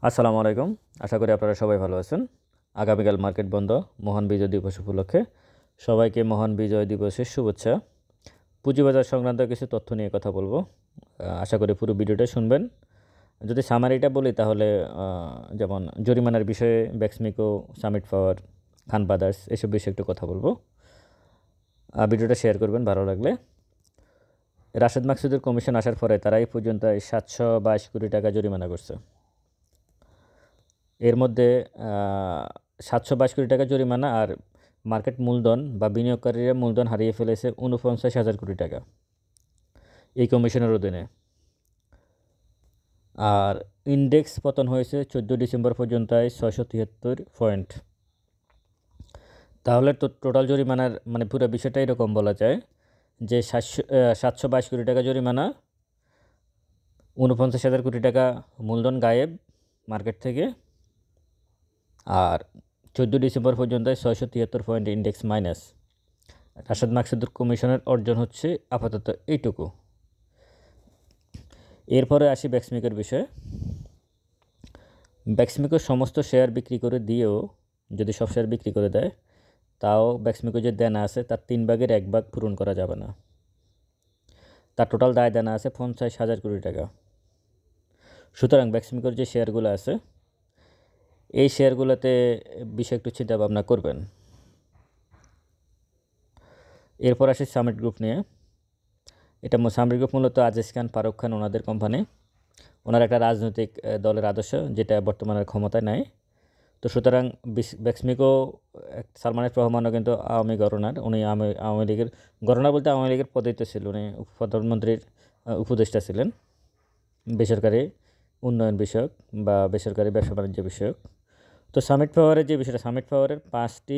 আসসালামু আলাইকুম। আশা করি আপনারা সবাই ভালো আছেন। আগামীকাল মার্কেট বন্ধ। মহান বিজয় দিবস উপলক্ষে সবাইকে মহান বিজয় দিবসের শুভেচ্ছা। পুঁজিবাজার সংক্রান্ত কিছু তথ্য নিয়ে কথা বলবো। আশা করি পুরো ভিডিওটা শুনবেন। যদি সামারিটা বলি তাহলে যেমন জরিমানার বিষয়ে ব্যাক্সমিকো, সামিট পাওয়ার, খান ব্রাদার্স এসব বিষয়ে একটু কথা বলবো। ভিডিওটা শেয়ার করবেন ভালো লাগলে। রাশেদ মাকসুদের কমিশন আসার পরে তারা এই পর্যন্ত 722 কোটি টাকা জরিমানা করছে। এর মধ্যে 722 কোটি টাকা জরিমানা আর মার্কেট মূলধন বা বিনিয়োগকারীরা মূলধন হারিয়ে ফেলেছে 49,000 কোটি টাকা এই কমিশনের অধীনে। আর ইন্ডেক্স পতন হয়েছে 14 ডিসেম্বর পর্যন্ত 673 পয়েন্ট। তাহলে তো টোটাল জরিমানার মানে পুরো বিষয়টা এরকম বলা যায় যে 722 কোটি টাকা জরিমানা, 49,000 কোটি টাকা মূলধন গায়েব মার্কেট থেকে, আর 14 ডিসেম্বর পর্যন্ত 673 পয়েন্ট ইন্ডেক্স মাইনাস। রাশেদ মাকসুদের কমিশনের অর্জন হচ্ছে আপাতত এইটুকু। এরপরে আসি ব্যাক্সমিকোর বিষয়ে। ব্যাক্সমিকোর সমস্ত শেয়ার বিক্রি করে দিয়েও যদি সব শেয়ার বিক্রি করে দেয়, তাও ব্যাক্সমিকো যে দেনা আছে তার 3 ভাগের 1 ভাগ পূরণ করা যাবে না। তার টোটাল দায় দেনা আছে 50,000 কোটি টাকা। সুতরাং ব্যাক্সমিকোর যে শেয়ারগুলো আছে এই শেয়ারগুলোতে বিষয় একটু চিন্তা ভাবনা করবেন। এরপর আসি সামিট গ্রুপ নিয়ে। এটা সামিট গ্রুপ মূলত আজিজ খান, ফারুক খান ওনাদের কোম্পানি। ওনার একটা রাজনৈতিক দলের আদর্শ যেটা বর্তমানের ক্ষমতায় নাই। তো সুতরাং ব্যাক্সমিকো সালমান রহমানও কিন্তু আওয়ামী গভর্নর। উনি আওয়ামী লীগের গভর্নর বলতে আওয়ামী লীগের পদেই তো ছিল। উনি প্রধানমন্ত্রীর উপদেষ্টা ছিলেন বেসরকারি উন্নয়ন বিষয়ক বা বেসরকারি ব্যবসা বাণিজ্য বিষয়ক। তো সামিট পাওয়ারের যে বিষয়টা, সামিট পাওয়ারের 5টি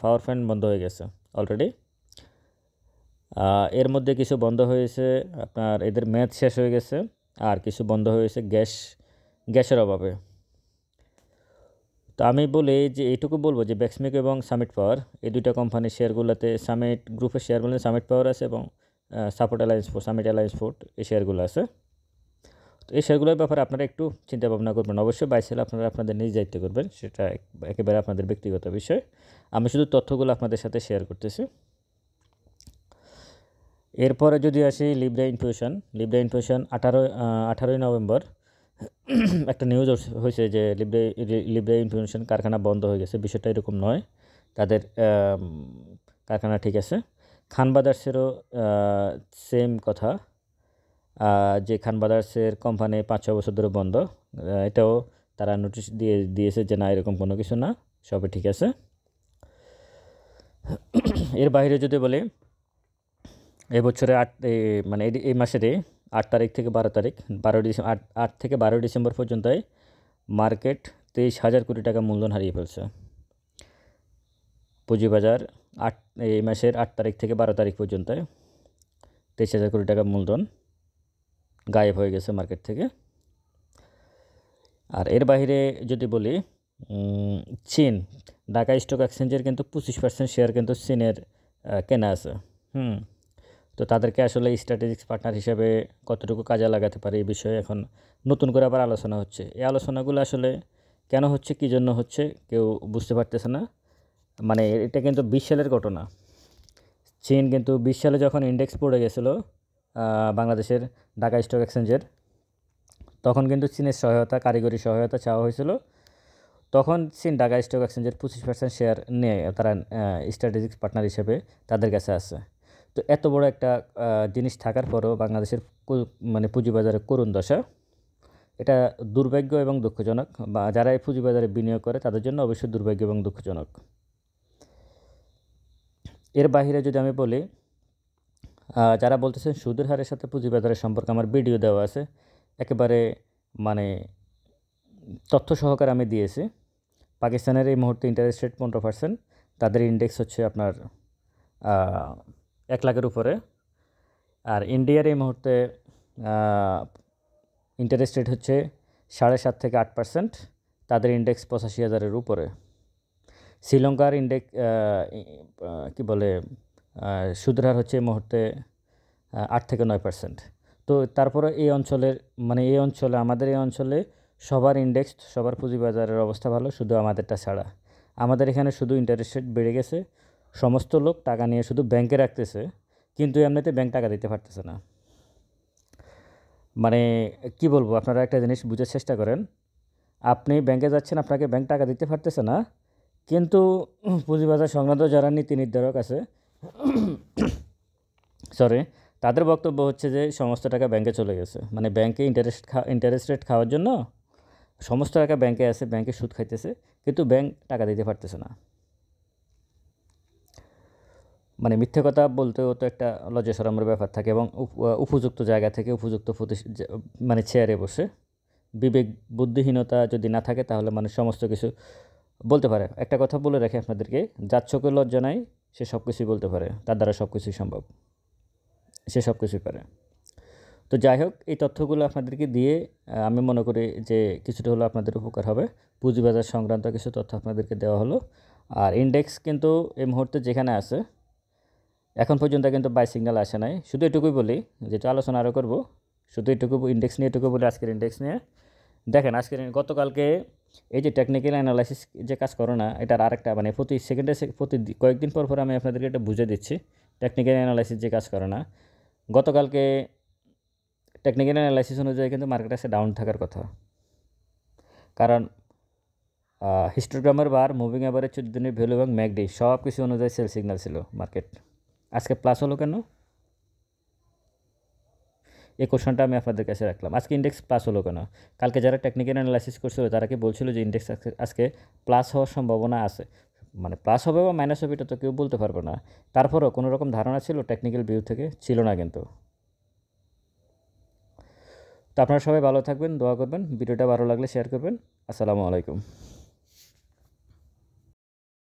পাওয়ার প্ল্যান্ট বন্ধ হয়ে গেছে অলরেডি। এর মধ্যে কিছু বন্ধ হয়েছে আপনার এদের মেয়াদ শেষ হয়ে গেছে, আর কিছু বন্ধ হয়েছে গ্যাসের অভাবে। তো আমি বলি যে এইটুকু বলবো যে ব্যাক্সমিকো এবং সামিট পাওয়ার এই দুইটা কোম্পানির শেয়ারগুলোতে, সামিট গ্রুপের শেয়ারগুলো সামিট পাওয়ার আছে এবং support alliance fort, summit alliance fort এই শেয়ারগুলো আছে। তো এই শেয়ারগুলোর ব্যাপারে আপনারা একটু চিন্তা ভাবনা করবেন। অবশ্যই বাই সেল আপনারা আপনাদের নিজ দায়িত্ব করবেন, সেটা একেবারে আপনাদের ব্যক্তিগত বিষয়। আমি শুধু তথ্যগুলো আপনাদের সাথে শেয়ার করতেছি। এরপরে যদি আসি লিব্রা ইনফিউশন 18ই নভেম্বর একটা নিউজ হয়েছে যে লিব্রা ইনফিউশন কারখানা বন্ধ হয়ে গেছে। বিষয়টা এরকম নয়, তাদের কারখানা ঠিক আছে। খান ব্রাদার্সেরও সেম কথা, যে খান ব্রাদার্সের কোম্পানি 5-6 বছর ধরে বন্ধ। এটাও তারা নোটিশ দিয়েছে যে না, এরকম কোনো কিছু না, সবই ঠিক আছে। এর বাইরে যদি বলি, এবছরে মানে এই মাসেরই 8 তারিখ থেকে 12 তারিখ 8 থেকে 12 ডিসেম্বর পর্যন্ত মার্কেট 23,000 কোটি টাকা মূলধন হারিয়ে ফেলছে। পুঁজিবাজার এই মাসের 8 তারিখ থেকে 12 তারিখ পর্যন্ত 23,000 কোটি টাকা মূলধন গায়েব হয়ে গেছে মার্কেট থেকে। আর এর বাইরে যদি বলি, চীন, ঢাকা স্টক এক্সচেঞ্জের কিন্তু 25% শেয়ার কিন্তু চীনের কেনা আছে। তো তাদেরকে আসলে স্ট্র্যাটেজিক পার্টনার হিসেবে কতটুকু কাজে লাগাতে পারে এই বিষয়ে এখন নতুন করে আবার আলোচনা হচ্ছে। এই আলোচনাগুলো আসলে কেন হচ্ছে, কী জন্য হচ্ছে কেউ বুঝতে পারতেছে না। মানে এটা কিন্তু 20 সালের ঘটনা। চীন কিন্তু 20 সালে যখন ইন্ডেক্স পড়ে গেছিলো বাংলাদেশের ঢাকা স্টক এক্সচেঞ্জের, তখন কিন্তু চীনের সহায়তা, কারিগরি সহায়তা চাওয়া হয়েছিল। তখন চীন ঢাকা স্টক এক্সচেঞ্জের 25% শেয়ার নিয়ে তারা স্ট্র্যাটেজিক পার্টনার হিসেবে তাদের কাছে আছে। তো এত বড় একটা জিনিস থাকার পরেও বাংলাদেশের মানে পুঁজিবাজারের করুণ দশা, এটা দুর্ভাগ্য এবং দুঃখজনক। বা যারা এই পুঁজিবাজারে বিনিয়োগ করে তাদের জন্য অবশ্যই দুর্ভাগ্য এবং দুঃখজনক। এর বাইরে যদি আমি বলি, যারা বলতেছেন সুদের হারের সাথে পুঁজিবাজারের সম্পর্কে, আমার ভিডিও দেওয়া আছে, একেবারে মানে তথ্য সহকারে আমি দিয়েছি। পাকিস্তানের এই মুহূর্তে ইন্টারেস্ট রেট 15%, তাদের ইন্ডেক্স হচ্ছে আপনার 1 লাখের উপরে। আর ইন্ডিয়ার এই মুহূর্তে ইন্টারেস্ট রেট হচ্ছে 7.5 থেকে 8%, তাদের ইন্ডেক্স 85,000-এর উপরে। শ্রীলঙ্কার ইন্ডেক্স কি বলে সুদের হার হচ্ছে এই মুহূর্তে 8 থেকে 9%। তো তারপরে এই অঞ্চলের মানে এই অঞ্চলে আমাদের এই অঞ্চলে সবার ইন্ডেক্স, সবার পুঁজিবাজারের অবস্থা ভালো, শুধু আমাদেরটা ছাড়া। আমাদের এখানে শুধু ইন্টারেস্ট রেট বেড়ে গেছে, সমস্ত লোক টাকা নিয়ে শুধু ব্যাংকে রাখতেছে, কিন্তু এমনিতে ব্যাংক টাকা দিতে পারতেছে না। মানে কি বলবো, আপনারা একটা জিনিস বুঝার চেষ্টা করেন। আপনি ব্যাংকে যাচ্ছেন, আপনাকে ব্যাংক টাকা দিতে পারতেছে না, কিন্তু পুঁজিবাজার সংক্রান্ত যারা নীতি নির্ধারক আছে সরি, তাদের বক্তব্য হচ্ছে যে সমস্ত টাকা ব্যাংকে চলে গেছে, মানে ব্যাংকে ইন্টারেস্ট রেট খাওয়ার জন্য সমস্ত টাকা ব্যাংকে আছে, ব্যাংকে সুদ খাইতেছে, কিন্তু ব্যাংক টাকা দিতে পারতেছে না। মানে মিথ্যে কথা বলতেও তো একটা লজ্জা শরমের ব্যাপার থাকে, এবং উপযুক্ত জায়গা থেকে উপযুক্ত মানে চেয়ারে বসে বিবেক বুদ্ধিহীনতা যদি না থাকে তাহলে মানুষ সমস্ত কিছু বলতে পারে। একটা কথা বলে রাখি আপনাদেরকে, যার চোখে লজ্জা নাই সে সব কিছুই বলতে পারে, তার দ্বারা সব কিছুই সম্ভব, সে সব কিছুই পারে। তো যাই হোক, এই তথ্যগুলো আপনাদেরকে দিয়ে আমি মনে করি যে কিছুটা হলো আপনাদের উপকার হবে। পুঁজিবাজার সংক্রান্ত কিছু তথ্য আপনাদেরকে দেওয়া হলো। আর ইন্ডেক্স কিন্তু এই মুহূর্তে যেখানে আছে, এখন পর্যন্ত কিন্তু বাই সিগন্যাল আসে নাই। শুধু এটুকুই বলি, যেটা আলোচনা আরও করব, শুধু এটুকু ইন্ডেক্স নিয়ে এটুকু বলি। আজকের ইন্ডেক্স নিয়ে দেখেন, গতকালকে এই যে টেকনিক্যাল অ্যানালাইসিস যে কাজ করে না, এটার আরেকটা মানে প্রতি সেকেন্ডে প্রতি কয়েকদিন পর পর আমি আপনাদেরকে এটা বুঝে দিচ্ছি। টেকনিক্যাল অ্যানালাইসিস যে কাজ করে না, গতকালকে টেকনিক্যাল অ্যানালাইসিস অনুযায়ী কিন্তু মার্কেট আছে ডাউন থাকার কথা, কারণ হিস্টোগ্রামের বার, মুভিং অ্যাভারেজ, 14 দিনের ভ্যালু এবং ম্যাকডি সব কিছু অনুযায়ী সেল সিগন্যাল ছিল। মার্কেট আজকে প্লাস হলো কেন, এই কোশ্চেনটা আমি আপনাদের কাছে রাখলাম। আজকে ইন্ডেক্স প্লাস হলো কেন? কালকে যারা টেকনিক্যাল অ্যানালাইসিস করছিল তারা কি বলছিল যে ইন্ডেক্স আজকে প্লাস হওয়ার সম্ভাবনা আছে, মানে প্লাস হবে বা মাইনাস হবে এটা তো কেউ বলতে পারবে না। তারপরেও কোনো রকম ধারণা ছিল টেকনিক্যাল ভিউ থেকে? ছিল না কিন্তু। তো আপনারা সবাই ভালো থাকবেন, দোয়া করবেন, ভিডিওটা ভালো লাগলে শেয়ার করবেন। আসসালামু আলাইকুম।